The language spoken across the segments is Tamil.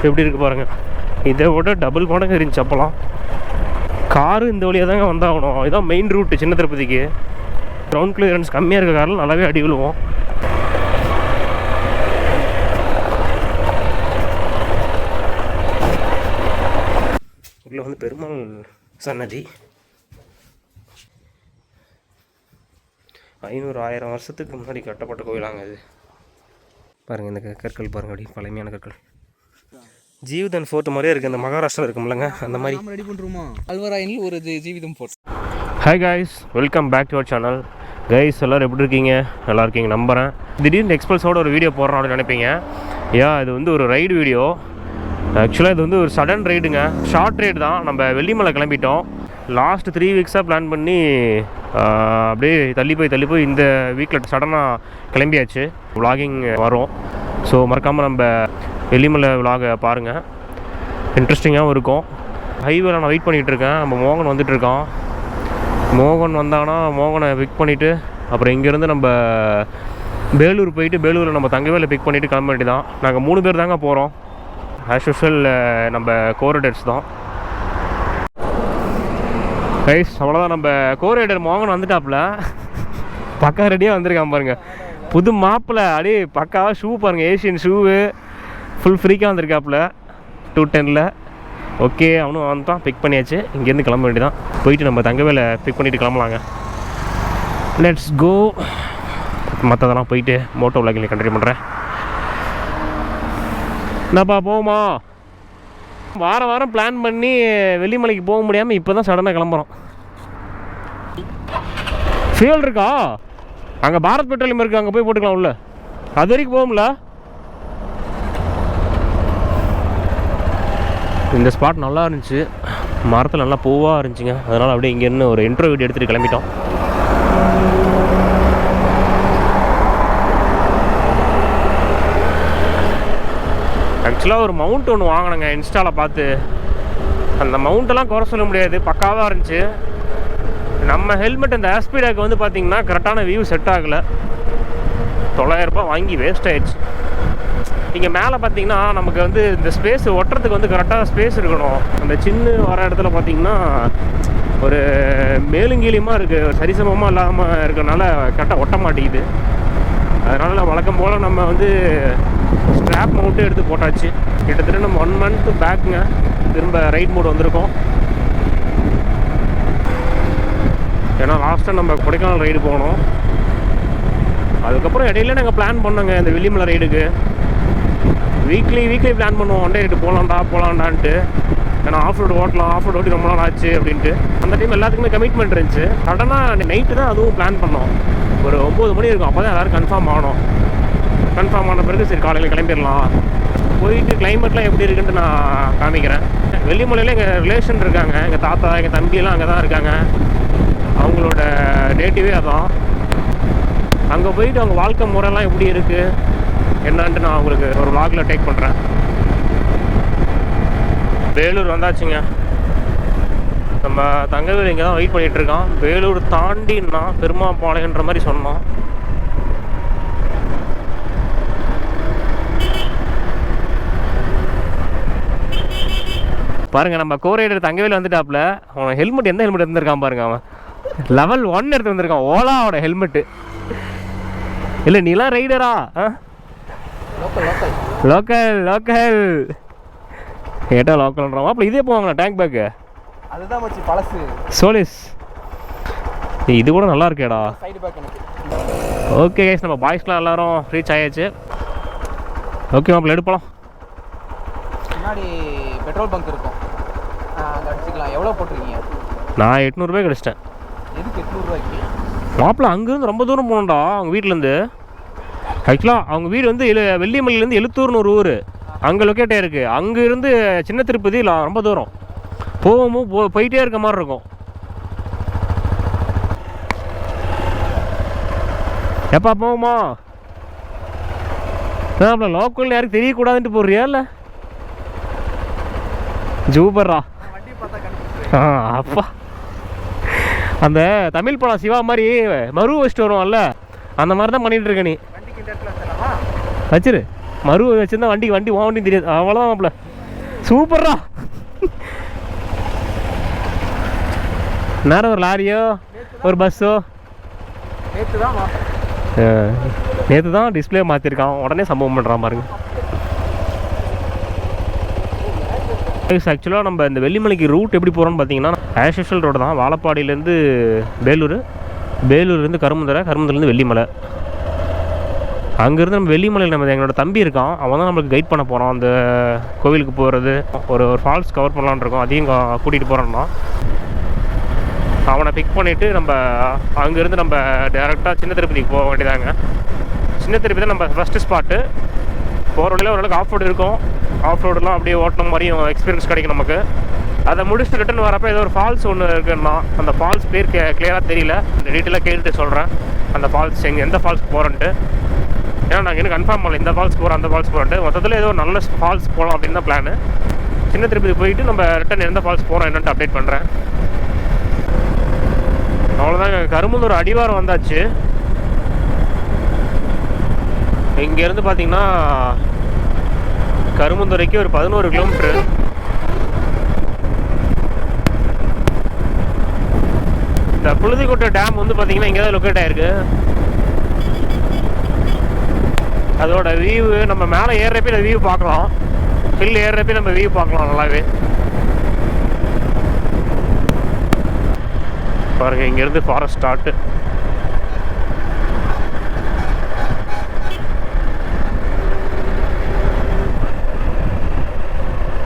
எப்படி இருக்குது பாருங்கள். இதை விட டபுள் மடங்கு இருந்துச்சு அப்போலாம். காரு இந்த வழியாக தாங்க வந்தாகணும். இதுதான் மெயின் ரூட்டு சின்ன திருப்பதிக்கு. கிரவுண்ட் கிளியரன்ஸ் கம்மியாக இருக்க காரில் நல்லாவே அடி விழுவோம். உள்ளே வந்து பெருமாள் சன்னதி 500-1000 வருஷத்துக்கு முன்னாடி கட்டப்பட்ட கோயிலாங்க அது. பாருங்கள் இந்த கற்கள் பாருங்கள், அப்படி பழமையான கற்கள். ஜீவிதன் ஃபோர்ட் மாதிரியே இருக்குது. இந்த மகாராஷ்டிரா இருக்கும்லங்க, அந்த மாதிரி ரெடி பண்ணுறோமா. அல்வராயனில் ஒரு ஜீவிதம் fort. Hi guys, welcome back to our channel. Guys எல்லோரும் எப்படி இருக்கீங்க? நல்லா இருக்கீங்க நம்புகிறேன். திடீர்னு எக்ஸ்பிரஸோட ஒரு வீடியோ போடுறோம் அப்படின்னு நினைப்பீங்க. இது வந்து ஒரு ரைடு வீடியோ. ஆக்சுவலாக இது வந்து ஒரு சடன் ரைடுங்க, ஷார்ட் ரைடு தான். நம்ம வெள்ளிமலை கிளம்பிட்டோம். லாஸ்ட் 3 வீக்ஸாக பிளான் பண்ணி அப்படியே தள்ளி போய் இந்த வீக்கில் சடனாக கிளம்பியாச்சு. விலாகிங் வரும். ஸோ மறக்காமல் நம்ம வெள்ளிமலை விலாகை பாருங்கள், இன்ட்ரெஸ்டிங்காகவும் இருக்கும். ஹைவேல நான் வெயிட் பண்ணிகிட்ருக்கேன். நம்ம மோகன் வந்துட்டுருக்கான். மோகன் வந்தாங்கன்னா மோகனை பிக் பண்ணிவிட்டு அப்புறம் இங்கேருந்து நம்ம வேலூர் போயிட்டு வேலூரில் நம்ம தங்கவேல பிக் பண்ணிவிட்டு கிளம்ப வேண்டியதான். நாங்கள் 3 பேர் தாங்க போகிறோம். ஆஸ் யூஷுவல் நம்ம கோரைடர்ஸ் தான். கைஸ் அவ்வளோதான், நம்ம கோரைடர் மோகன் வந்துட்டாப்புல. பக்கா ரெடியாக வந்திருக்கான் பாருங்கள். புது மாப்பிள்ள அப்படியே பக்காவாக ஷூ பாருங்கள், ஏஷியன் ஷூவு ஃபுல் ஃப்ரீக்காக வந்திருக்காப்புல 210. ஓகே, அவனும் வந்துட்டான், பிக் பண்ணியாச்சு. இங்கேருந்து கிளம்ப வேண்டியதான். போயிட்டு நம்ம தங்கவேல பிக் பண்ணிவிட்டு கிளம்பலாங்க. Let's go. மற்றதெல்லாம் போயிட்டு மோட்டோ விலாகில் கண்டினியூ பண்ணுறேன். என்னப்பா போகுமா? வாரம் பிளான் பண்ணி வெள்ளிமலைக்கு போக முடியாமல் இப்போ தான் சடனாக கிளம்புறோம். ஃபியூல் இருக்கா? அங்கே பாரத் பெட்ரோலியம் இருக்குது, அங்கே போய் போட்டுக்கலாம் உள்ள. அது வரைக்கும் போகும்ல. இந்த ஸ்பாட் நல்லா இருந்துச்சு, மரத்தில் நல்லா பூவாக இருந்துச்சுங்க. அதனால் அப்படியே இங்கேருந்து ஒரு இன்ட்ரோ வீடியோ எடுத்துகிட்டு கிளம்பிட்டோம். ஆக்சுவலாக ஒரு மவுண்ட் ஒன்று வாங்கினேங்க இன்ஸ்டாவில் பார்த்து. அந்த மவுண்டெல்லாம் குறை சொல்ல முடியாது, பக்காவாக இருந்துச்சு. நம்ம ஹெல்மெட் இந்த ஆஸ்பீடாக்கு வந்து பார்த்திங்கன்னா கரெக்டான வியூ செட் ஆகலை. 900 ரூபாய் வாங்கி வேஸ்ட் ஆகிடுச்சு. இங்கே மேலே பார்த்தீங்கன்னா நமக்கு வந்து இந்த ஸ்பேஸ் ஒட்டுறதுக்கு வந்து கரெக்டாக ஸ்பேஸ் இருக்கணும். அந்த சின்ன வர இடத்துல பார்த்திங்கன்னா ஒரு மேலுங்கீலியமாக இருக்குது, சரிசமமாக இல்லாமல் இருக்கிறனால கரெக்டாக ஒட்ட மாட்டேங்குது. அதனால் வழக்கம் போல் நம்ம வந்து ஸ்ட்ராப் மவுண்ட்டு எடுத்து போட்டாச்சு. கிட்டத்தட்ட நம்ம 1 மந்த் பேக்குங்க திரும்ப ரைட் மோட் வந்திருக்கோம். ஏன்னா லாஸ்ட்டாக நம்ம கொடைக்கானல் ரைடு போனோம். அதுக்கப்புறம் இடையில நாங்கள் பிளான் பண்ணோங்க இந்த வெள்ளிமலை ரைடுக்கு. வீக்லி பிளான் பண்ணுவோம், ஒன் டே ரைடு போகலான்டான்ட்டு. ஏன்னா ஆஃப் ரோடு ஓட்டி ரொம்ப நாள் ஆச்சு அப்படின்ட்டு. அந்த டைம் எல்லாத்துக்குமே கமிட்மெண்ட் இருந்துச்சு. சடனாக நைட்டு தான் அதுவும் பிளான் பண்ணோம். ஒரு 9 மணி இருக்கும், அப்போ தான் எல்லோரும் கன்ஃபார்ம் ஆனோம். கன்ஃபார்ம் ஆன பிறகு சரி காலையில் கிளம்பிடலாம். போயிட்டு கிளைமேட்லாம் எப்படி இருக்குன்ட்டு நான் காமிக்கிறேன். வெள்ளிமலையில் எங்கள் ரிலேஷன் இருக்காங்க, எங்கள் தாத்தா எங்கள் தம்பியெல்லாம் அங்கே தான் இருக்காங்க. அவங்களோட நேட்டிவே அதான். அங்கே போயிட்டு அவங்க வாழ்க்கை முறைலாம் எப்படி இருக்குது என்னான்ட்டு நான் உங்களுக்கு ஒரு vlogல டேக் பண்ணுறேன். வேலூர் வந்தாச்சுங்க. நம்ம தங்கவேல் இங்கே தான் வெயிட் பண்ணிகிட்ருக்கான். வேலூர் தாண்டின்னா பெருமாப்பாளையன்ற மாதிரி சொன்னோம். பாருங்கள் நம்ம கோரைடர் தங்கவேல் வந்துட்டாப்புல. அவன் ஹெல்மெட் எந்த ஹெல்மெட் எடுத்துருக்கான் பாருங்க. அவன் லெவல் 1 எடுத்து வந்திருக்கான், ஓலாவோட ஹெல்மெட்டு. இல்லை நீலாம் ரைடரா? லோக்கல் கேட்டால் லோக்கல்ன்றான். அப்போ இதே போவாங்களா டேங்க் பேக்கு? அதுதான் மச்சி பழசு சோலிஸ். இது கூட நல்லா இருக்கேடா. சைடு பேக் எனக்கு. ஓகே கைஸ், நம்ம பாய்ஸ்லாம் எல்லாரும் ரீச் ஆயாச்சு. ஓகே மாப்பிள்ள எடுப்பலாம். முன்னாடி பெட்ரோல் பங்க் இருக்கும், அங்கே அடிச்சுக்கலாம். எவ்வளோ போட்டிருக்கீங்க? நான் 800 ரூபாய்க்கு அடிச்சிட்டேன். எதுக்கு 800 ரூபாய்க்கு? மாப்பிள்ள அங்கேருந்து ரொம்ப தூரம் போகணும்டா அவங்க வீட்டிலேருந்து. ஆக்சுவலாக அவங்க வீடு வந்து வெள்ளிமலையிலேருந்து எழுத்தூர்னு ஒரு ஊர் அங்கே லொக்கேட் ஆகிருக்கு. அங்கேருந்து சின்ன திருப்பதி ரொம்ப தூரம் போயிட்டே இருக்க மாதிரி இருக்கும். எப்பா போகுமா? லோக்கல் யாருக்கு தெரியக்கூடாதுன்ட்டு போடுறியா? இல்லை ஜூபர்ரா. அப்பா அந்த தமிழ் படம் சிவா மாதிரி மறு வச்சுட்டு வருவோம்ல, அந்த மாதிரி தான் பண்ணிகிட்டு இருக்க நீ. வச்சிரு மறு வச்சுருந்தா வண்டி வண்டி தெரியாது. அவ்வளோதான் மாப்பிள்ள. சூப்பரா. நேரம் ஒரு லாரியோ ஒரு பஸ்ஸோ நேற்று தான் டிஸ்பிளே மாற்றிருக்கான், உடனே சம்பவம் பண்ணுறான் பாருங்க. ஆக்சுவலாக நம்ம இந்த வெள்ளிமலைக்கு ரூட் எப்படி போகிறோம்னு பார்த்தீங்கன்னா ஆஸ் யூஷுவல் ரோடு தான். வாழப்பாடியிலேருந்து பேலூர், பேலூர்லேருந்து கரும்புந்தூர்லேருந்து வெள்ளிமலை. அங்கேருந்து நம்ம வெள்ளிமலையில் நம்ம எங்களோட தம்பி இருக்கான், அவன் தான் நம்மளுக்கு கைட் பண்ண போகிறான். அந்த கோவிலுக்கு போகிறது, ஒரு ஃபால்ஸ் கவர் பண்ணலான்னு இருக்கோம், அதையும் கூட்டிகிட்டு போகிறோம்னா அவனை பிக் பண்ணிவிட்டு நம்ம அங்கேருந்து நம்ம டேரெக்டாக சின்ன திருப்பதிக்கு போக வேண்டியதாங்க. சின்ன திருப்பதி தான் நம்ம ஃபஸ்ட்டு ஸ்பாட்டு. போகிற வழியில் ஓரளவுக்கு ஆஃப் ரோடு இருக்கும், ஆஃப் ரோடெலாம் அப்படியே ஓட்டின மாதிரியும் எக்ஸ்பீரியன்ஸ் கிடைக்கும் நமக்கு. அதை முடிச்சுட்டு ரிட்டன் வரப்போ ஏதோ ஒரு ஃபால்ஸ் ஒன்று இருக்குன்னா, அந்த ஃபால்ஸ் பேர் கிளியராக தெரியல, இந்த டீட்டெயிலாக கேட்டுட்டு சொல்கிறேன் அந்த ஃபால்ஸ் எந்த ஃபால்ஸ்க்கு போகிறோன்ட்டு. ஏன்னா நாங்கள் இன்னும் கன்ஃபார்ம் பண்ணல இந்த ஃபால்ஸ் போகிறோம் அந்த ஃபால்ஸ் போகிறோன்ட்டு. மொத்தத்தில் ஏதோ ஒரு நல்ல ஃபால்ஸ் போகலாம் அப்படின்னு தான் பிளானு. சின்ன திருப்பதி போயிட்டு நம்ம ரிட்டன் எந்த ஃபால்ஸ் போகிறோம் என்னன்ட்டு அப்டேட் பண்ணுறேன். அவ்வளோதாங்க, கரும்புந்தூர் அடிவாரம் வந்தாச்சு. இங்கேருந்து பார்த்தீங்கன்னா கரும்புந்துறைக்கு ஒரு 11 கிலோமீட்ரு. இந்த புழுதிக்கோட்டை டேம் வந்து பார்த்தீங்கன்னா இங்கே தான் லொக்கேட் ஆகிருக்கு. அதோட வியூ நம்ம மேலே ஏறுறப்ப அந்த வியூ பார்க்கலாம், ஹில் ஏறுறப்ப நம்ம வியூ பார்க்கலாம் நல்லாவே. பாருங்கள், இங்கேருந்து ஃபாரஸ்ட் ஸ்டார்ட்டு.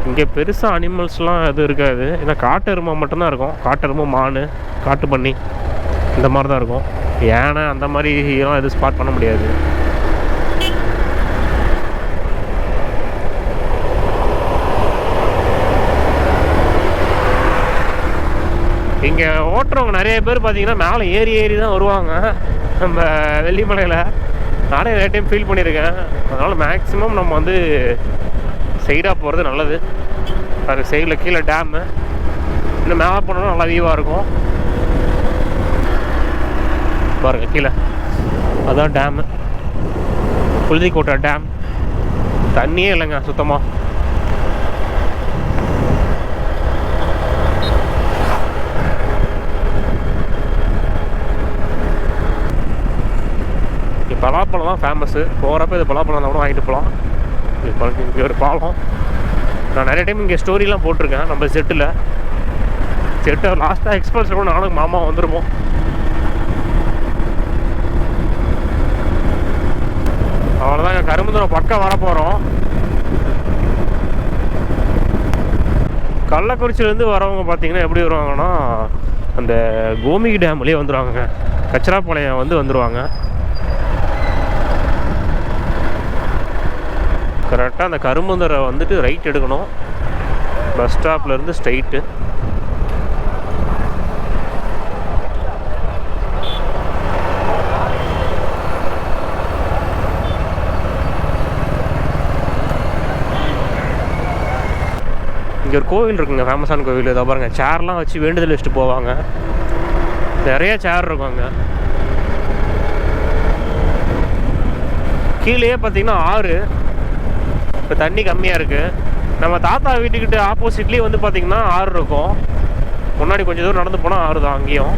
இங்கே பெருசாக அனிமல்ஸ்லாம் எதுவும் இருக்காது, ஏன்னா காட்டு எருமை மட்டும்தான் இருக்கும். காட்டு எருமை, மான், காட்டு பன்னி இந்த மாதிரி தான் இருக்கும். யானை அந்த மாதிரி எல்லாம் எதுவும் ஸ்பாட் பண்ண முடியாது. இங்கே ஓட்டுறவங்க நிறைய பேர் பார்த்தீங்கன்னா மேலே ஏறி தான் வருவாங்க நம்ம வெள்ளிமலையில். நானே நிறைய டைம் ஃபீல் பண்ணியிருக்கேன். அதனால் மேக்ஸிமம் நம்ம வந்து சைடாக போகிறது நல்லது. அது சைடில் கீழே டேமு, இன்னும் மேலே போனோம்னா நல்லா வியூவாக இருக்கும். பாருங்கள் கீழே அதுதான் டேமு, புழுதிக்கோட்டை டேம். தண்ணியே இல்லைங்க சுத்தமாக. இங்கே பலாப்பழம் தான் ஃபேமஸ்ஸு. போகிறப்ப இது பலாப்பழம் தான் கூட வாங்கிட்டு போகலாம். இங்கே ஒரு பாலம். நான் நிறைய டைம் இங்கே ஸ்டோரிலாம் போட்டிருக்கேன் நம்ம செட்டு லாஸ்ட்டாக எக்ஸ்பல்ஸ் கூட நானும் மாமா வந்துருப்போம். அவ்வளோதாங்க, கரும்புந்தூரம் பக்கம் வர போகிறோம். கள்ளக்குறிச்சியிலேருந்து வரவங்க பார்த்தீங்கன்னா எப்படி வருவாங்கன்னா அந்த கோமிகி டேம்லேயே வந்துடுவாங்க, கச்சராப்பாளையம் வந்துடுவாங்க. கரெக்டாக அந்த கரும்புந்தரை வந்துட்டு ரைட் எடுக்கணும், பஸ் ஸ்டாப்லேருந்து ஸ்ட்ரைட்டு. இங்கே ஒரு கோவில் இருக்குங்க, ஃபேமஸான கோவில். இதை பாருங்கள், சேர்லாம் வச்சு வேண்டுதல் வச்சுட்டு போவாங்க. நிறைய சேர் இருக்கும் அங்கே. கீழே பார்த்தீங்கன்னா ஆறு, இப்போ தண்ணி கம்மியாக இருக்குது. நம்ம தாத்தா வீட்டுக்கிட்ட ஆப்போசிட்லேயே வந்து பார்த்திங்கன்னா ஆறு இருக்கும். முன்னாடி கொஞ்சம் தூரம் நடந்து போனால் ஆறு தான் அங்கேயும்.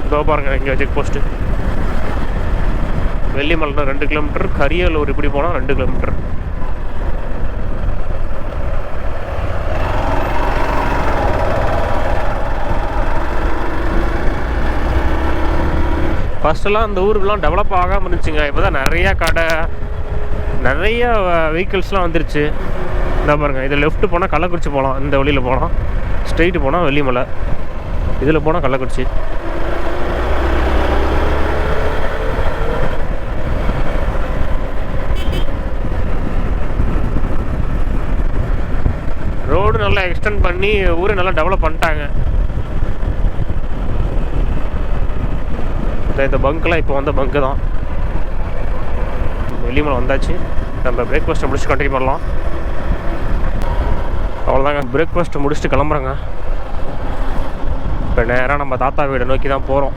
இதோ பாருங்கள், இங்கே செக் போஸ்ட்டு. வெள்ளிமலை 2 கிலோமீட்டர், கரியலூர் இப்படி போனால் 2 கிலோமீட்டர். ஃபஸ்ட்டெல்லாம் அந்த ஊருக்கெலாம் டெவலப் ஆகாமல் இருந்துச்சுங்க. இப்போ தான் நிறையா கடை, நிறைய வெஹிக்கிள்ஸ்லாம் வந்துருச்சு. இந்த பாருங்கள், இதில் லெஃப்ட்டு போனால் கள்ளக்குறிச்சி போகலாம், இந்த வழியில் போனால். ஸ்ட்ரெயிட்டு போனால் வெள்ளிமலை, இதில் போனால் கள்ளக்குறிச்சி. ரோடு நல்லா எக்ஸ்டெண்ட் பண்ணி ஊரை நல்லா டெவலப் பண்ணிட்டாங்க. இந்த பங்க்லாம் இப்போ வந்த பங்கு தான். வெள்ளிமலை வந்தாச்சு. நம்ம பிரேக்ஃபாஸ்ட்டை முடிச்சுட்டு கண்டினியூ பண்ணலாம். அவ்வளோதாங்க, பிரேக்ஃபாஸ்ட்டை முடிச்சுட்டு கிளம்புறேங்க. இப்போ நேராக நம்ம தாத்தா வீடை நோக்கி தான் போகிறோம்.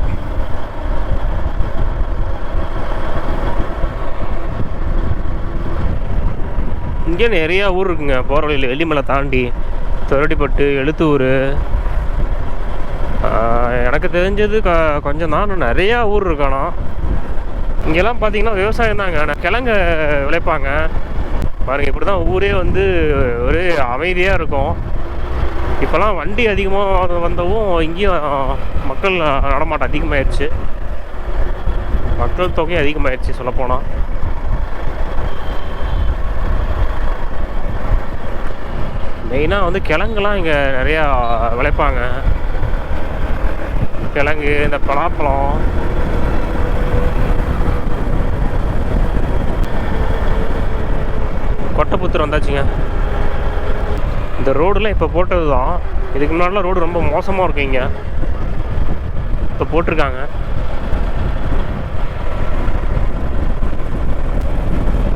இங்கே நிறையா ஊர் இருக்குங்க போகிற வழியில். வெள்ளிமலை தாண்டி தொரடிப்பட்டு, எழுத்தூர், எனக்கு தெரிஞ்சது கொஞ்சம் தான். நிறையா ஊர் இருக்கானா. இங்கெல்லாம் பார்த்தீங்கன்னா விவசாயம் தாங்க, கிழங்கு விளைப்பாங்க பாருங்கள். இப்படி தான் ஊரே வந்து ஒரே அமைதியாக இருக்கும். இப்போலாம் வண்டி அதிகமாக வந்தவும் இங்கேயும் மக்கள் நடமாட்டம் அதிகமாகிடுச்சு, மக்கள் தொகையும் அதிகமாகிடுச்சு சொல்லப்போனால். மெயினாக வந்து கிழங்குலாம் இங்கே நிறையா விளைப்பாங்க. கிழங்கு, இந்த பலாப்பழம், கொட்டைப்புத்தூர் வந்தாச்சுங்க. இந்த ரோடெலாம் இப்போ போட்டது தான். இதுக்கு முன்னாடிலாம் ரோடு ரொம்ப மோசமாக இருக்கும். இங்கே இப்போ போட்டிருக்காங்க.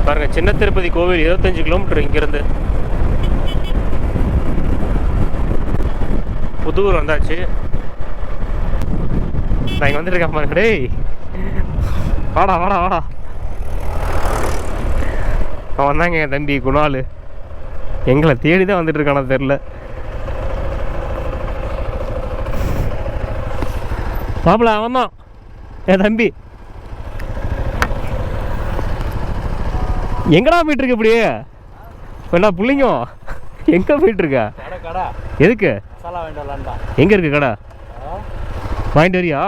பாருங்கள், சின்ன திருப்பதி கோவில் 25 கிலோமீட்டர் இங்கேருந்து. புதூர் வந்தாச்சு. நான் இங்கே வந்துருக்கேன் பாருங்க. டேய் வாடா வாடா வாடா. அவன் வந்தாங்க என் தம்பி குணால். எங்களை தேடி தான் வந்துட்டு இருக்கானா தெரில. பாப்பல அவன் தான் என் தம்பி. எங்கடா போயிட்டுருக்க இப்படியே? என்ன பிள்ளைங்க எங்கே போயிட்டுருக்க? எதுக்கு? எங்கே இருக்கு கடை? வாங்கிட்டு வரியா?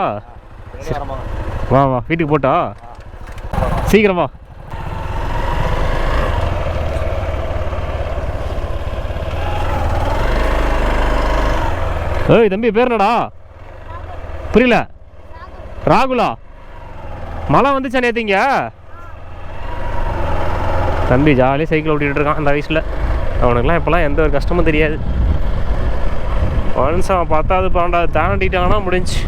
வா வா, வீட்டுக்கு போட்டா சீக்கிரம் வா. ஏய் தம்பி, பேர் என்னடா? புரியல. ராகுலா. மழை வந்துச்சா நேற்றுங்க? தம்பி ஜாலியாக சைக்கிள் ஓட்டிகிட்டு இருக்கான் அந்த வயசில். அவனுக்குலாம் இப்போலாம் எந்த ஒரு கஷ்டமும் தெரியாது. ஒன்ஸ் அவன் 10வது 12வது தாண்டிட்டாங்கன்னா முடிஞ்சு.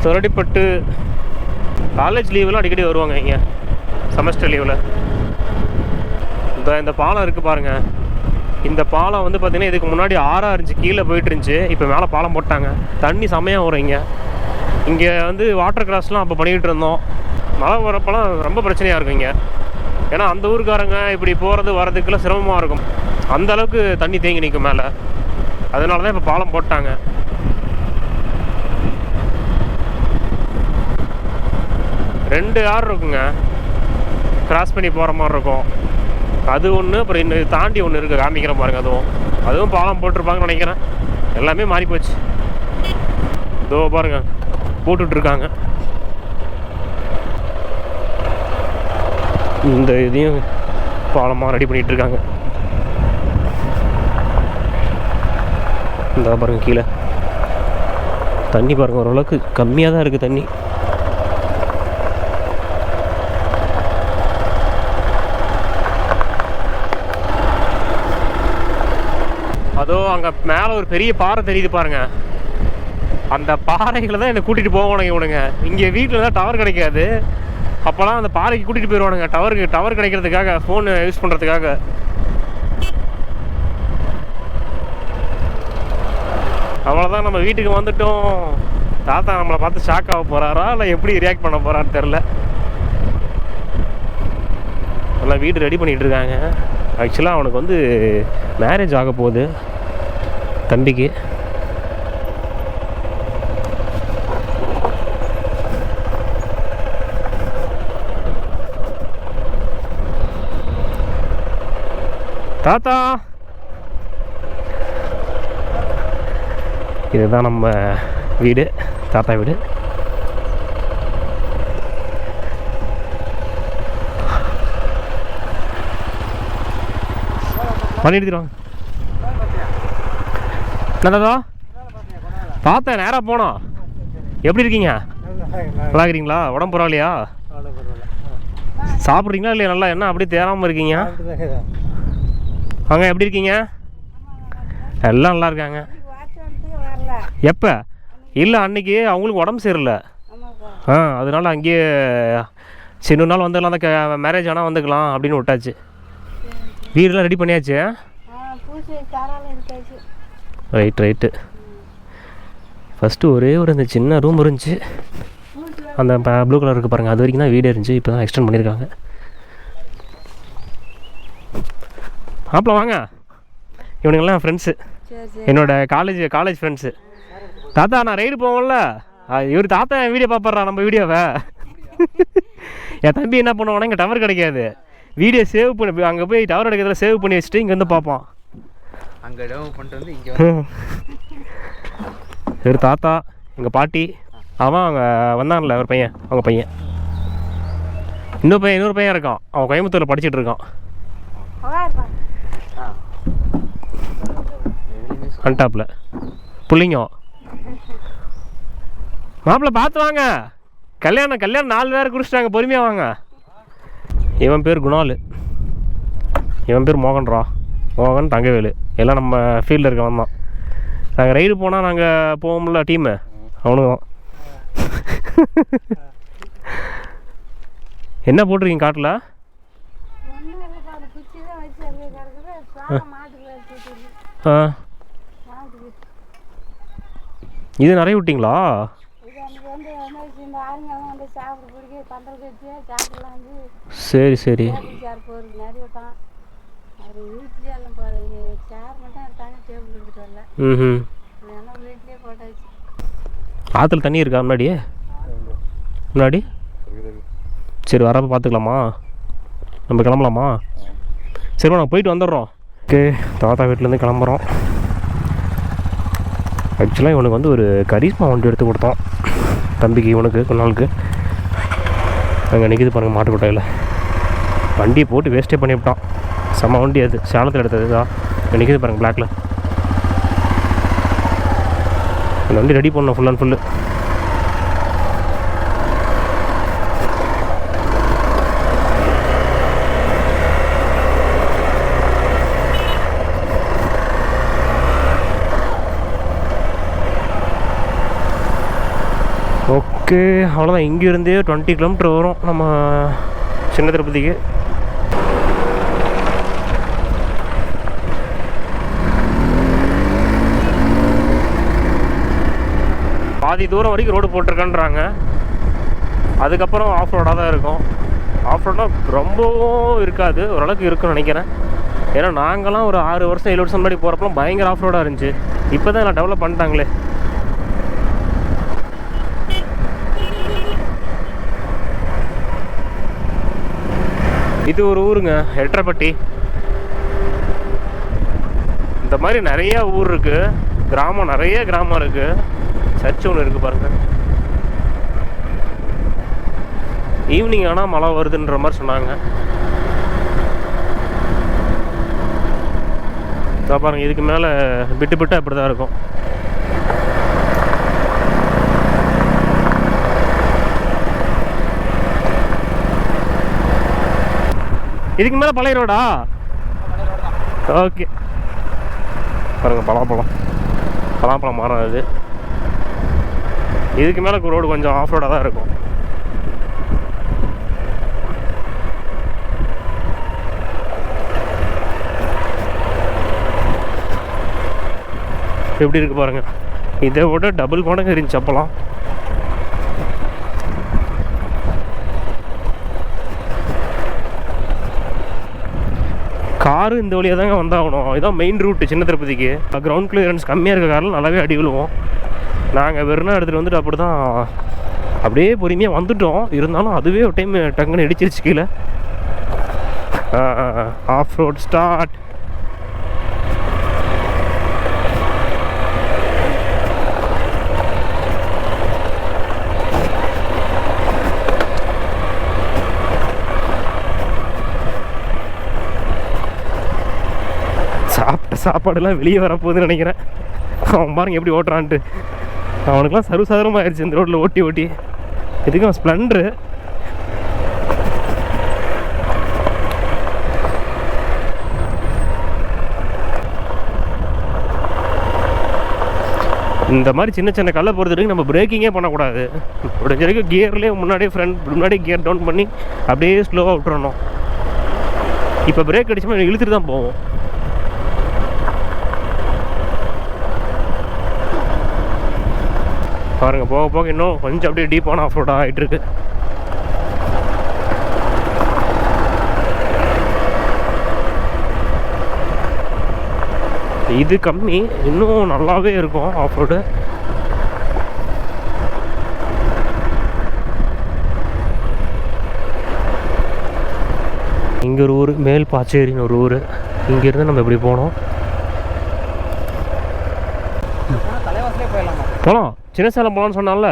தொரடிப்பட்டு காலேஜ் லீவெலாம் அடிக்கடி வருவாங்க இங்கே, செமஸ்டர் லீவில். இந்த பாலம் இருக்குது பாருங்கள். இந்த பாலம் வந்து பார்த்திங்கன்னா இதுக்கு முன்னாடி ஆறாக இருந்துச்சு, கீழே போயிட்டு இருந்துச்சு. இப்போ மேலே பாலம் போட்டாங்க. தண்ணி செம்மையாக வரும் இங்கே. இங்கே வந்து வாட்டர் கிராஸ்லாம் அப்போ பண்ணிக்கிட்டு இருந்தோம். மழை வரப்போலாம் ரொம்ப பிரச்சனையாக இருக்கும் இங்கே. ஏன்னா அந்த ஊருக்காரங்க இப்படி போகிறது வரதுக்குலாம் சிரமமாக இருக்கும். அந்த அளவுக்கு தண்ணி தேங்கி நிற்கும் மேலே. அதனால தான் இப்போ பாலம் போட்டாங்க. ரெண்டு ஆறு இருக்குங்க, கிராஸ் பண்ணி போகிற மாதிரி இருக்கும். அது ஒன்று, அப்புறம் இன்னும் தாண்டி ஒன்று இருக்குது, காமிக்கிற பாருங்க. அதுவும் பாலம் போட்டிருப்பாங்கன்னு நினைக்கிறேன். எல்லாமே மாறி போச்சு. இதோ பாருங்க, போட்டுட்ருக்காங்க. இந்த இதையும் பாலமாக ரெடி பண்ணிகிட்ருக்காங்க. இந்த பாருங்க, கீழே தண்ணி பாருங்கள், ஓரளவுக்கு கம்மியாக தான் இருக்குது தண்ணி. அதோ அங்கே மேலே ஒரு பெரிய பாறை தெரியுது பாருங்க. அந்த பாறைகளை தான் என்னை கூட்டிகிட்டு போவானுங்க இவனுங்க. இங்கே வீட்டில் தான் டவர் கிடைக்காது. அப்போலாம் அந்த பாறைக்கு கூட்டிகிட்டு போயிடுவானுங்க, டவர் கிடைக்கிறதுக்காக, ஃபோன் யூஸ் பண்ணுறதுக்காக. அவ்வளோதான், நம்ம வீட்டுக்கு வந்துட்டோம். தாத்தா நம்மளை பார்த்து ஷாக் ஆக போகிறாரா இல்லை எப்படி ரியாக்ட் பண்ண போகிறான்னு தெரில. எல்லாம் வீடு ரெடி பண்ணிகிட்டு இருக்காங்க. ஆக்சுவலாக அவனுக்கு வந்து மேரேஜ் ஆக போகுது தம்பிக்கு. தாத்தா, இதுதான் நம்ம வீடு, தாத்தா வீடு. பண்ணி எடுத்துருவாங்க. என்னதா பார்த்தேன், நேராக போனோம். எப்படி இருக்கீங்க? நல்லா இருக்கிறீங்களா? உடம்பு பரவாயில்லையா? சாப்பிட்றீங்களா இல்லையா? நல்லா என்ன அப்படியே தேராமல் இருக்கீங்க? அங்கே எப்படி இருக்கீங்க? எல்லாம் நல்லா இருக்காங்க. எப்போ? இல்லை, அன்றைக்கி அவங்களுக்கு உடம்பு சரியில்லை. அதனால அங்கேயே சின்ன நாள் வந்துடலாம், அந்த மேரேஜ் ஆனால் வந்துக்கலாம் அப்படின்னு விட்டாச்சு. வீடெல்லாம் ரெடி பண்ணியாச்சு. ரைட்டு. ஃபஸ்ட்டு ஒரே ஒரு இந்த சின்ன ரூம் இருந்துச்சு, அந்த ப்ளூ கலர் இருக்குது பாருங்கள், அது வரைக்கும் தான் வீடு இருந்துச்சு. இப்போ தான் எக்ஸ்டெண்ட் பண்ணியிருக்காங்க. மாப்பிள்ள வாங்க, இவனுங்கெல்லாம் ஃப்ரெண்ட்ஸு, என்னோடய காலேஜ் ஃப்ரெண்ட்ஸு. தாத்தா நான் ரைடு போவோம்ல, இவர் தாத்தா என் வீடியோ பார்ப்பட்றான் நம்ம வீடியோவை. என் தம்பி என்ன பண்ணுவானா, இங்கே டவர் கிடைக்காது, வீடியோ சேவ் பண்ணி அங்கே போய் டவர் எடுக்கிறதுல சேவ் பண்ணி வச்சுட்டு இங்கே வந்து பார்ப்பான். அங்கே டவுன் பண்ணிட்டு வந்து இங்கே இவர் தாத்தா, எங்கள் பாட்டி, அவன் அவங்க வந்தான்ல ஒரு பையன், அவங்க பையன். இன்னொரு பையன் இருக்கான், அவன் கோயம்புத்தூரில் படிச்சுட்டு இருக்கான். அன்டாப்பில் புள்ளிங்க. மாப்பிள்ளை பார்த்து வாங்க, கல்யாணம் 4 பேர் குடிச்சிட்டாங்க, பொறுமையாக வாங்க. இவன் பேர் குணால், இவன் பேர் மோகன் தங்கவேலு, எல்லாம் நம்ம ஃபீல்டில் இருக்கவன் தான். நாங்கள் ரைடு போனால் நாங்கள் போவோம்ல டீமு, அவனுங்க. என்ன போட்டிருக்கீங்க காட்டில்? இது நிறைய விட்டிங்களா? சரி சரி. ம். ஆற்றுல தண்ணி இருக்கா முன்னாடி? சரி, வரப்போ பார்த்துக்கலாமா? நம்ம கிளம்பலாமா? சரிம்மா, நாங்கள் போயிட்டு வந்துடுறோம். ஓகே, தாத்தா வீட்டிலேருந்து கிளம்புறோம். ஆக்சுவலாக இவனுக்கு வந்து ஒரு கரிஸ்மா வண்டி எடுத்து கொடுத்தோம் தம்பிக்கு, இவனுக்கு கொஞ்ச அங்கே நிற்கிது பாருங்கள் மாட்டுக்கொட்டையில். வண்டியை போட்டு வேஸ்ட்டே பண்ணிவிட்டான். செம்ம வண்டி அது, சேலத்தில் எடுத்தது தான். நிற்கிது பாருங்கள் பிளாக்கில். அந்த வண்டி ரெடி பண்ணோம் ஃபுல் அண்ட் ஃபுல்லு. ஓகே, அவ்வளோதான். இங்கேருந்தே 20 கிலோமீட்டர் வரும் நம்ம சின்ன திருப்பதிக்கு. பாதி தூரம் வரைக்கும் ரோடு போட்டிருக்கேன்றாங்க. அதுக்கப்புறம் ஆஃப் ரோடாக தான் இருக்கும். ஆஃப் ரோட்னா ரொம்பவும் இருக்காது, ஓரளவுக்கு இருக்குன்னு நினைக்கிறேன். ஏன்னா நாங்களாம் ஒரு 6 வருஷம் 7 வருஷம் முன்னாடி போகிறப்பலாம் பயங்கர ஆஃப் ரோடாக இருந்துச்சு. இப்போ தான் எல்லாம் டெவலப் பண்ணிட்டாங்களே. இது ஒரு ஊருங்க, எட்டரைப்பட்டி. இந்த மாதிரி நிறைய ஊர் இருக்குது, நிறைய கிராமம் இருக்குது. சர்ச் ஒன்று இருக்குது பாருங்கள். ஈவினிங் ஆனால் மழை வருதுன்ற மாதிரி சொன்னாங்க. பாருங்கள், இதுக்கு மேலே விட்டு அப்படி தான் இருக்கும். இதுக்கு மேலே பழைய ரோடா? ஓகே, பாருங்கள் பலாப்பழம் மரம் அது. இதுக்கு மேலே ரோடு கொஞ்சம் ஆஃப் ரோடாக தான் இருக்கும். எப்படி இருக்கு பாருங்கள், இதை விட டபுள் மடங்கு இருந்துச்சு அப்போலாம். காரு இந்த வழியாக தாங்க வந்தாகணும். இதான் மெயின் ரூட்டு சின்ன திருப்பதிக்கு. கிரவுண்ட் கிளியரன்ஸ் கம்மியாக இருக்க காரில் நல்லாவே அடி விழுவோம். நாங்கள் வெறும் எடுத்துகிட்டு வந்துட்டு அப்படி தான் அப்படியே பொறுமையாக வந்துட்டோம். இருந்தாலும் அதுவே ஒரு டைம் டக்குன்னு இடிச்சிருச்சு கீழே. Off road start. சாப்பாடுலாம் வெளியே வரப்போகுதுன்னு நினைக்கிறேன். அவன் பாருங்க எப்படி ஓட்டுறான்ட்டு. அவனுக்குலாம் சர்வசாதாரணமாக ஆயிடுச்சு இந்த ரோட்டில் ஓட்டி. இதுக்கு அவன் ஸ்ப்ளெண்டரு. இந்த மாதிரி சின்ன சின்ன கல்லை பொறுத்த வரைக்கும் நம்ம பிரேக்கிங்கே பண்ணக்கூடாது. முடிஞ்ச வரைக்கும் கியர்லேயே முன்னாடியே கியர் டவுன் பண்ணி அப்படியே ஸ்லோவாக விட்டுறணும். இப்போ பிரேக் அடிச்சோம்னா இழுத்துட்டு தான் போவோம். பாருங்கள், போக போக இன்னும் கொஞ்சம் அப்படியே டீப்பான ஆஃப் ரோடாக ஆகிட்டுருக்கு. இது கம்மி, இன்னும் நல்லாவே இருக்கும் ஆஃப் ரோடு. இங்கே ஒரு ஊர் மேல் பாச்சேரின்னு ஒரு ஊர். இங்கேருந்து நம்ம எப்படி போனோம்? போகலாம், சின்ன சேலம் போகலான்னு சொன்னால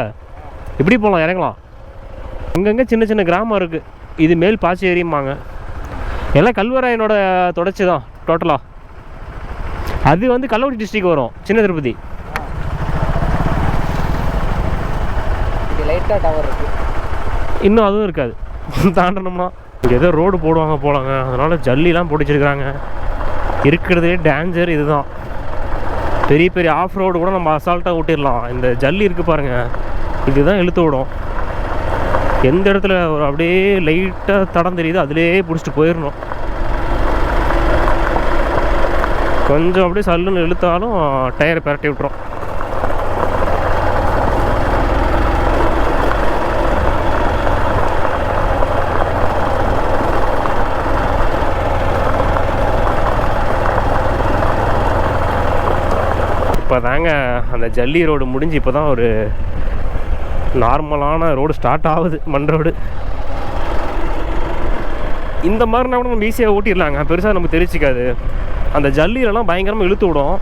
இப்படி போகலாம், இறங்கலாம். அங்கங்கே சின்ன சின்ன கிராமம் இருக்குது. இது மேல் பாச்சேரிம்பாங்க. எல்லாம் கல்வராயனோட தொடர்ச்சி தான் டோட்டலாக. அது வந்து கள்ளக்குடி டிஸ்ட்ரிக் வரும், சின்ன திருப்பதி. லைட்டாக டவர் இருக்குது, இன்னும் அதுவும் இருக்காது. தாண்டணும்னா இங்கே ஏதோ ரோடு போடுவாங்க போலாங்க, அதனால் ஜல்லிலாம் பிடிச்சிருக்கிறாங்க. இருக்கிறதே டேஞ்சர் இதுதான். பெரிய பெரிய ஆஃப் ரோடு கூட நம்ம அசால்ட்டாக ஓட்டிடலாம். இந்த ஜல்லி இருக்குது பாருங்கள், இதுதான் இழுத்து விடும். எந்த இடத்துல ஒரு அப்படியே லைட்டாக தடம் தெரியுது, அதிலே பிடிச்சிட்டு போயிடணும். கொஞ்சம் அப்படியே சல்லுன்னு இழுத்தாலும் டயரை பரட்டி விட்டுரும். இப்போ தாங்க அந்த ஜல்லி ரோடு முடிஞ்சு இப்போ தான் ஒரு நார்மலான ரோடு ஸ்டார்ட் ஆகுது, மண் ரோடு. இந்த மாதிரினா கூட நம்ம ஈஸியாக ஓட்டிடலாங்க, பெருசாக நமக்கு தெரிஞ்சிக்காது. அந்த ஜல்லியிலலாம் பயங்கரமாக இழுத்து விடும்.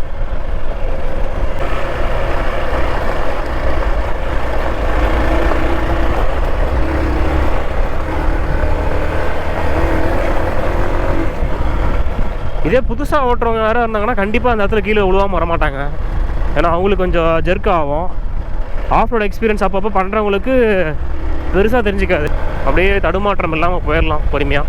இதே புதுசாக ஓட்டுறவங்க வேறு இருந்தாங்கன்னா கண்டிப்பாக அந்த இடத்துல கீழே விழுவாமல் வரமாட்டாங்க. ஏன்னா அவங்களுக்கு கொஞ்சம் ஜெர்க் ஆகும். ஆஃப் ரோட் எக்ஸ்பீரியன்ஸ் அப்பப்போ பண்ணுறவங்களுக்கு பெருசாக தெரிஞ்சிக்காது, அப்படியே தடுமாற்றம் இல்லாமல் போயிடலாம் பொறுமையாக.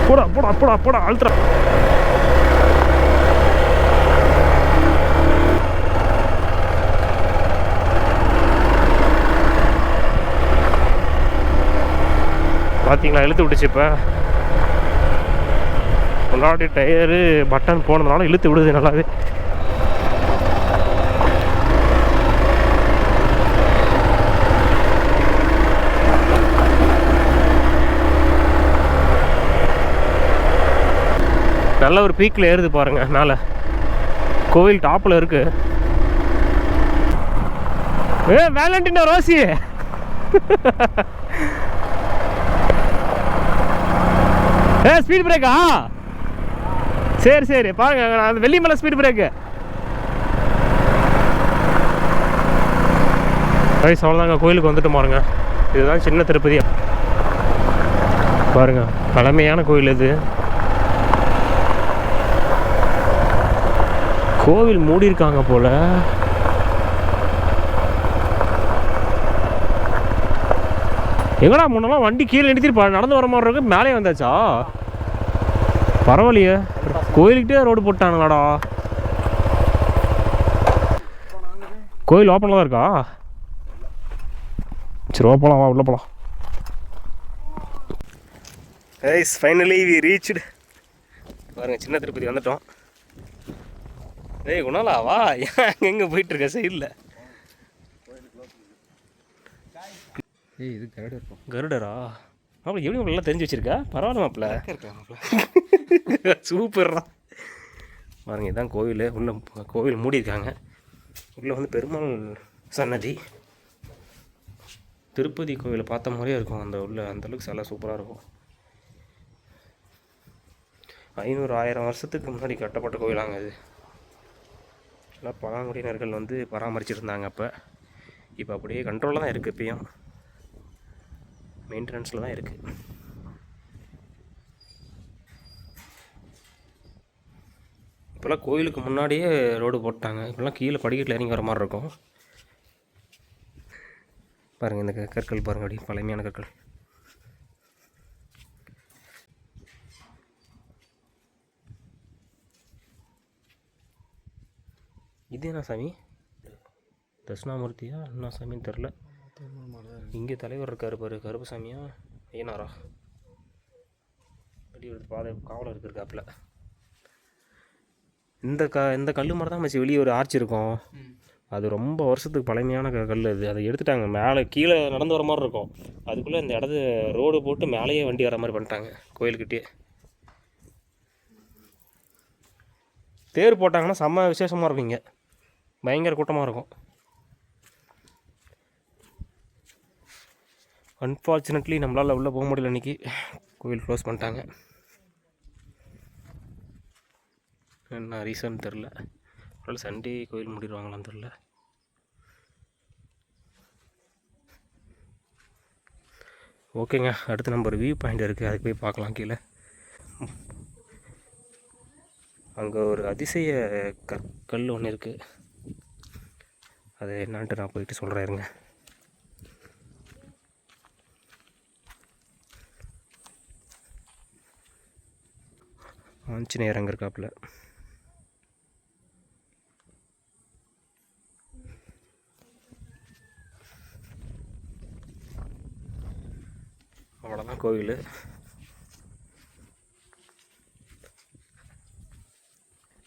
போடா போடா போடா போடா அழுத்துறா. பார்த்தீங்களா, இழுத்து விட்டுச்சு. இப்போ முன்னாடி டயரு பட்டன் போனதுனால இழுத்து விடுது நல்லாவே. நல்ல ஒரு பீக்கில் ஏறுது பாருங்க, மேலே கோவில் டாப்பில் இருக்கு. வேலண்டினா ரோசி ஸ்பீட் பிரேக்கா? சரி சரி, பாருங்க அந்த வெள்ளிமலை ஸ்பீட் பிரேக்கு. ரைஸ் அவ்வளோதாங்க, கோயிலுக்கு வந்துட்டு பாருங்க. இதுதான் சின்ன திருப்பதி பாருங்க, பழமையான கோயில் இது. கோவில் மூடி இருக்காங்க போல. எங்கடா முன்னெல்லாம் வண்டி கீழே நிறுத்திட்டு நடந்து வர மாதிரி இருக்கு, மேலே வந்தாச்சா? பரவாயில்லையே, கோயிலுக்கிட்டே ரோடு போட்டானுங்களாடா. கோயில் ஓப்பனில் தான் இருக்கா? சரி ஓப்பலாம், வா உள்ள போகலாம். Guys finally we reached. பாருங்க, சின்ன திருப்பதி வந்துட்டோம். ஏய் குணாலா வா, ஏன் எங்கே போயிட்டுருக்க சைடில்? ஏய் இது கருடர். கருடரா? மாப்பிள்ள எப்படி நல்லா தெரிஞ்சு வச்சிருக்கா? பரவாயில்ல மாப்பிள்ள, சூப்பர்ரா. பாருங்க, இதுதான் கோவில். உள்ள கோவில் மூடியிருக்காங்க. உள்ளே வந்து பெருமாள் சன்னதி. திருப்பதி கோவிலை பார்த்த மாதிரியே இருக்கும் அந்த உள்ள. அந்தளவுக்கு சிலை சூப்பராக இருக்கும். 500-1000 வருஷத்துக்கு முன்னாடி கட்டப்பட்ட கோவிலாங்க இது. எல்லாம் பழங்குடியினர்கள் வந்து பராமரிச்சுருந்தாங்க அப்போ. இப்போ அப்படியே கண்ட்ரோலில் தான் இருக்குது, இப்பயும் மெயின்டெனன்ஸில் தான் இருக்குது. இப்போல்லாம் கோயிலுக்கு முன்னாடியே ரோடு போட்டாங்க. இப்போல்லாம் கீழே படிக்கட்டில் இறங்கி வர மாதிரி இருக்கும். பாருங்கள் இந்த கற்கள் பாருங்கள், அப்படி பழமையான கற்கள். இது என்ன சாமி? தட்சிணாமூர்த்தியா என்ன சாமின்னு தெரில. இங்கே தலைவர் இருக்கார் பாரு, கருப்பசாமியா ஐயனாரா, வெளியே பாதை காவலர் இருக்காப்புல. இந்த கல் மாதிரி தான் மச்சி வெளியே ஒரு ஆர்ச் இருக்கும். அது ரொம்ப வருஷத்துக்கு பழமையான கல். அதை எடுத்துட்டாங்க. மேலே கீழே நடந்து வர மாதிரி இருக்கும். அதுக்குள்ளே இந்த இடத்து ரோடு போட்டு மேலேயே வண்டி வர மாதிரி பண்ணிட்டாங்க கோயில்கிட்டே. தேர் போட்டாங்கன்னா செம்ம விசேஷமாக இருக்கும். இங்கே பயங்கர கூட்டமாக இருக்கும். அன்ஃபார்ச்சுனேட்லி நம்மளால் உள்ளே போக முடியல. இன்றைக்கி கோயில் க்ளோஸ் பண்ணிட்டாங்க. என்ன ரீசன் தெரில. சண்டே கோயில் மூடிடுவாங்களான்னு தெரில. ஓகேங்க, அடுத்து நம்ம ஒரு வியூ பாயிண்ட் இருக்குது, அதுக்கு போய் பார்க்கலாம். கீழே அங்கே ஒரு அதிசய கல் ஒன்று இருக்குது. அது என்னான்ட்டு நான் போயிட்டு சொல்கிறேன் இருங்க. ஆஞ்சநேயர் அங்கே இருக்காப்புல. அவ்வளோதான் கோவில்.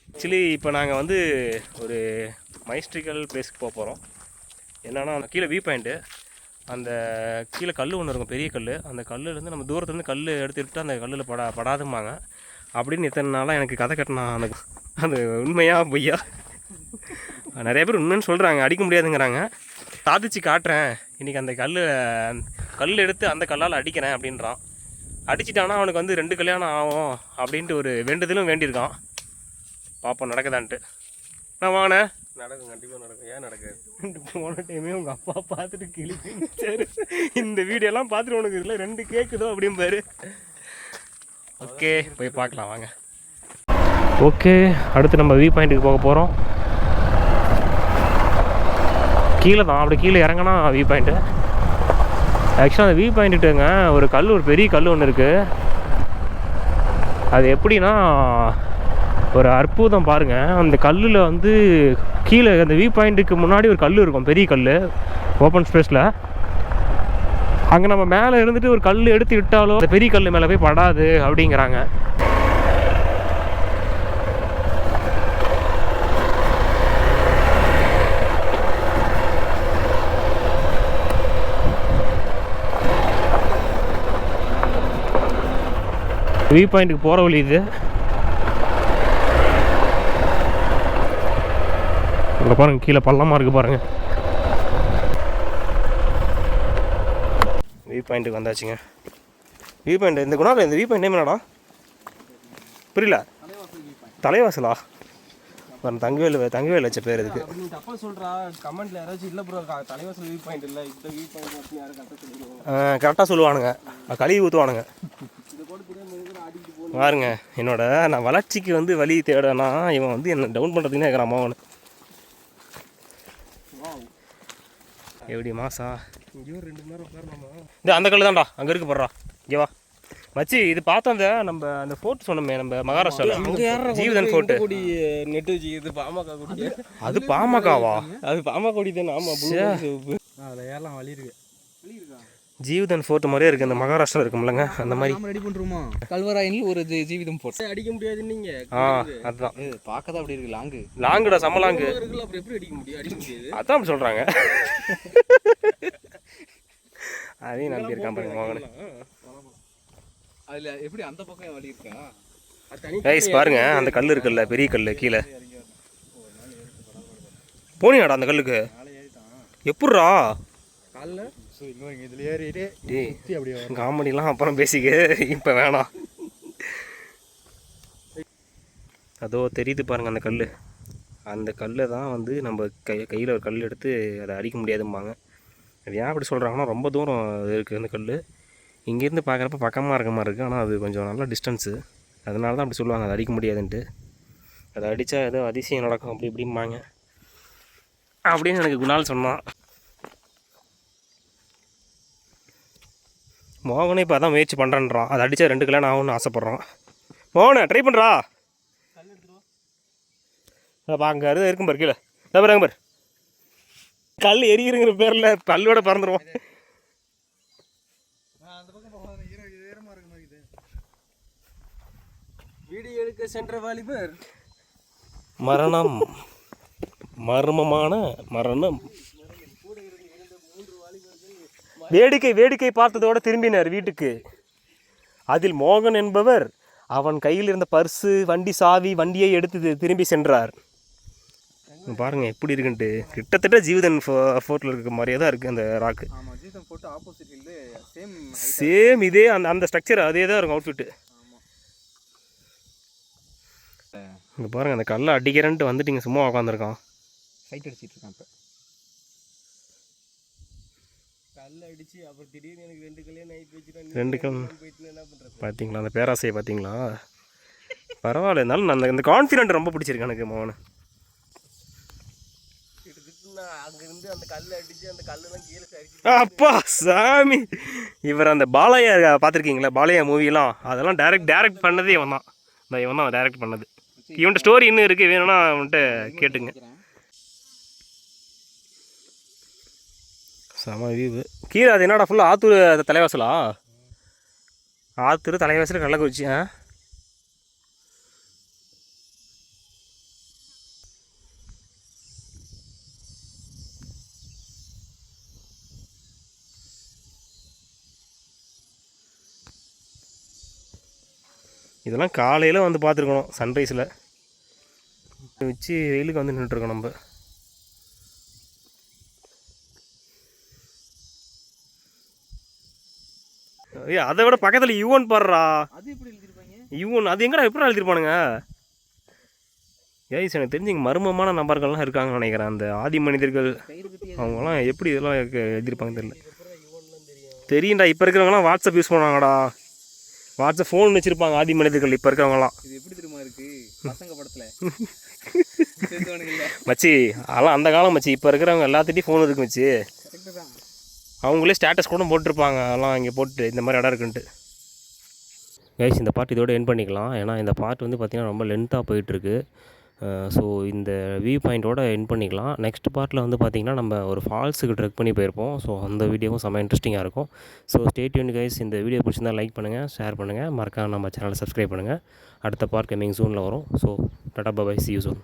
ஆக்சுவலி இப்போ நாங்கள் வந்து ஒரு மைஸ்ட்ரிக்கல் பிளேஸ்க்கு போக போகிறோம். என்னென்னா கீழே வியூ பாயிண்ட்டு, அந்த கீழே கல் ஒன்று இருக்கும், பெரிய கல். அந்த கல்லுலேருந்து நம்ம தூரத்துலேருந்து கல் எடுத்துக்கிட்டு அந்த கல்லில் படாதும்பாங்க அப்படின்னு இத்தனை நாளாக எனக்கு கதை கட்டினா. அது உண்மையா பொய்யா? நிறைய பேர் உண்மைன்னு சொல்கிறாங்க, அடிக்க முடியாதுங்கிறாங்க. சாதிச்சு காட்டுறேன் இன்றைக்கி. அந்த கல் எடுத்து அந்த கல்லால் அடிக்கிறேன் அப்படின்றான். அடிச்சிட்டானா அவனுக்கு வந்து 2 கல்யாணம் ஆகும் அப்படின்ட்டு ஒரு வேண்டுதலும் வேண்டியிருக்கான். பாப்பா நடக்குதான்ட்டு. நான் வாங்கினேன், நடக்கும், கண்டிப்பாக நடக்கும். ஏன் நடக்காது? போன டைமே உங்கள் அப்பா பார்த்துட்டு கிளிப்பி சரி இந்த வீடியோலாம் பார்த்துட்டு உனக்கு இதில் 2 கேட்குதோ அப்படின்னு பாரு. ஓகே, போய் பார்க்கலாம் வாங்க. ஓகே, அடுத்து நம்ம வியூ பாயிண்ட்டுக்கு போக போகிறோம். கீழே தான், அப்படி கீழே இறங்கினா வியூ பாயிண்ட்டு. ஆக்சுவலாக அந்த வியூ பாயிண்ட்டுங்க ஒரு பெரிய கல் ஒன்று இருக்குது. அது எப்படின்னா ஒரு அற்புதம் பாருங்கள். அந்த கல்லில் வந்து கீழே அந்த வியூ பாயிண்ட்டுக்கு முன்னாடி ஒரு கல் இருக்கும், பெரிய கல், ஓப்பன் ஸ்பேஸில். அங்கே நம்ம மேலே இருந்துட்டு ஒரு கல் எடுத்து விட்டாலோ அந்த பெரிய கல் மேலே போய் படாது அப்படிங்கிறாங்க. வியூ பாயிண்ட்டுக்கு போகிற வழி இது. இங்கே பாருங்கள், கீழே பள்ளமாக இருக்குது பாருங்கள். வியூ பாயிண்ட்டுக்கு வந்தாச்சுங்க. வியூ பாயிண்ட் இந்த குணாவில் இந்த வியூ பாயிண்ட் நேம் என்னடா? புரியல. தலைவாசலா? தங்கவேல் வச்ச பேர் இதுக்கு. தப்பா சொல்கிறா, கமெண்ட்டில் யாராச்சும் இல்லை ப்ரோ தலைவாசல் வியூ பாயிண்ட் இல்லை, இந்த வியூ பாயிண்ட் யாரும் கரெக்டாக சொல்லுவாங்க. கரெக்டாக சொல்லுவானுங்க, கழுவி ஊற்றுவானுங்க. பாருங்க, நான் வளர்ச்சிக்கு வந்து வழி தேடனா இவன் வந்து என்ன டவுன் பண்ணுறதுக்குன்னே இருக்கிறான் மாவன். எப்படி மாசா? இங்கேயும் 2 மணி நேரம் உட்காரலாமா? இந்த அந்த கல் தான்டா அங்கே இருக்கு போடுறா. இங்கே வா மச்சி, இது பார்த்தோம் நம்ம அந்த ஃபோர்ட் சொன்னோமே, நம்ம மகாராஷ்டிராவில் ஜீவதன் ஃபோர்ட்டு. நெட்டு இது பாமக கொடி. அது பாமகவா? அது பாமக கொடி தானே. ஆமாம், அதில் ஏறலாம் வழி இருக்கு. ஜீவதன் ஃபோர்ட் மாதிரியே இருக்குது அந்த மகாராஷ்டிரா இருக்கும்லங்க, அந்த மாதிரி ரெடி பண்ணுறோமா? கல்வராயனில் ஒரு ஜீவிதம் ஃபோர்ட் அடிக்க முடியாது. நீங்கள் அதுதான் பார்க்க தான் அப்படி இருக்கு. லாங்குடா, செம்ம லாங்கு. அப்புறம் எப்படி அடிக்க முடியாது? அதான் அப்படி சொல்கிறாங்க. அதையும் நம்பி இருக்கான் பாருங்க மகனு. அதில் எப்படி அந்த பக்கம் வழி இருக்கா? கைஸ் பாருங்க, அந்த கல் இருக்குல்ல, பெரிய கல் கீழே போனியாடா அந்த கல்லுக்கு? எப்பட்றா? காமெடிலாம் அப்புறம் பேசிக்க, இப்போ வேணாம். அதோ தெரியுது பாருங்க அந்த கல். அந்த கல்லை தான் வந்து நம்ம கையில் ஒரு கல் எடுத்து அதை அடிக்க முடியாதும்பாங்க. அது ஏன் அப்படி சொல்கிறாங்கன்னா, ரொம்ப தூரம் இருக்குது அந்த கல். இங்கேருந்து பார்க்குறப்ப பக்கமாக இருக்க மாதிரி இருக்குது, ஆனால் அது கொஞ்சம் நல்ல டிஸ்டன்ஸு. அதனால தான் அப்படி சொல்லுவாங்க, அதை அடிக்க முடியாதுன்ட்டு. அதை அடித்தா ஏதோ அதிசயம் நடக்கும் அப்படி இப்படிம்பாங்க அப்படின்னு எனக்கு குணால் சொன்னான். மோகனே இப்போ அதான் முயற்சி பண்ணுறேன்றான். அதை அடித்தா 2 கல்யாணம் ஆகும்னு ஆசைப்பட்றான். மோகனே ட்ரை பண்ணுறா. அங்கே இருக்கும் பாரு கீழே, பாரு அங்கே பாரு. கல் எரியுங்கிற பேரில் கல்லோட பறந்துருவோம். அந்த பக்கம் போகாத, ஈரமாக இருக்க மாதிரி இது. வீடியோ எடுக்க சென்ற வாலிபர் மரணம், மர்மமான மரணம். வேடிக்கை பார்த்ததோடு திரும்பினார் வீட்டுக்கு. அதில் மோகன் என்பவர் அவன் கையில் இருந்த பர்ஸு, வண்டி சாவி, வண்டியை எடுத்து திரும்பி சென்றார். பாருங்கள் எப்படி இருக்குன்ட்டு. கிட்டத்தட்ட ஜீவதன் ஃபோர்ட்டில் இருக்க மாதிரியே தான் இருக்குது அந்த ராக்கு. ஆமாம், ஜீவதன் ஃபோட்டோ ஆப்போசிட்லேருந்து சேம் இதே அந்த ஸ்ட்ரக்சர் அதே தான் இருக்கும் அவுட்ஃபிட்டு. இங்கே பாருங்கள், அந்த கல்லை அடிக்கிறேன்ட்டு வந்துட்டு இங்கே சும்மா உட்காந்துருக்கான். சைட் அடிச்சிட்டு இருக்கான். இப்போ கல் அடிச்சு அப்புறம் திடீர்னு எனக்கு 2 கல்யாணம் ஆகி போச்சுன்னா 2 கல் போயிட்டு என்ன பண்ணுறது? பார்த்தீங்களா அந்த பேராசையை பார்த்தீங்களா? பரவாயில்ல, இருந்தாலும் நான் அந்த கான்ஃபிடென்ட் ரொம்ப பிடிச்சிருக்கு எனக்கு மோகன். அங்கேருந்து அந்த கல் அடிச்சு அந்த கல்லெல்லாம் கீழே சரிச்சு. அப்பா சாமி, இவர் அந்த பாலையா பார்த்துருக்கீங்களா? பாலையா மூவிலாம் அதெல்லாம் டைரக்ட் பண்ணதே இவன் தான். இவன் தான் டைரக்ட் பண்ணது. இவன்ட்ட ஸ்டோரி இன்னும் இருக்குது, வேணும்னா அவன்கிட்ட கேட்டுங்க. செம வியூவு. கீழே அது என்னடா ஃபுல்லாக ஆத்தூர் தலைவாசலா? ஆத்தூர் தலைவாசல் கள்ளக்குறிச்சி. இதெல்லாம் காலையில் வந்து பார்த்துருக்கணும், சன்ரைஸில் வச்சு வெயிலுக்கு வந்து நின்றுட்டுருக்கோம் நம்ம. அதை விட பக்கத்தில் யுவன் பாடுறா. அது எப்படி எழுதிருப்பாங்க? யுவன் அது எங்கடா எப்படி எழுதிருப்பானுங்க? ஏய்ஸ், எனக்கு தெரிஞ்சு இங்கே மர்மமான நபர்கள்லாம் இருக்காங்கன்னு நினைக்கிறேன். அந்த ஆதி மனிதர்கள் அவங்களாம் எப்படி இதெல்லாம் எழுதிருப்பாங்க தெரியல. தெரியும்டா, இப்போ இருக்கிறவங்களாம் வாட்ஸ்அப் யூஸ் பண்ணுவாங்கடா. வாட்ஸ்அப் ஃபோன் வச்சுருப்பாங்க ஆதி மனிதர்கள் இப்போ இருக்கிறவங்களாம். இது எப்படி தெரியுமா இருக்குது? பசங்க படத்தில் மச்சி அதெல்லாம் அந்த காலம் மச்சி. இப்போ இருக்கிறவங்க எல்லாத்துட்டையும் ஃபோன் இருக்கு மச்சி. அவங்களே ஸ்டேட்டஸ் கூட போட்டிருப்பாங்க, அதெல்லாம் இங்கே போட்டு இந்த மாதிரி இடம் இருக்குன்ட்டு. கைஸ், இந்த பார்ட் இதோட எண்ட் பண்ணிக்கலாம். ஏன்னா இந்த பார்ட் வந்து பார்த்திங்கன்னா ரொம்ப லென்த்தாக போயிட்டுருக்கு. ஸோ இந்த வியூ பாயிண்ட்டோட எண்ட் பண்ணிக்கலாம். நெக்ஸ்ட் பார்ட்டில் வந்து பார்த்திங்கன்னா நம்ம ஒரு ஃபால்ஸுக்கு ட்ரெக் பண்ணி போயிருப்போம். ஸோ அந்த வீடியோவும் செம்ம இன்ட்ரெஸ்டிங்காக இருக்கும். So stay tuned guys. இந்த வீடியோ பிடிச்சிருந்தால் லைக் பண்ணுங்கள், ஷேர் பண்ணுங்கள், மறக்காம நம்ம சேனலை சப்ஸ்கிரைப் பண்ணுங்கள். அடுத்த பார்ட் கமிங் சூனில் வரும். So tata bye, see you soon.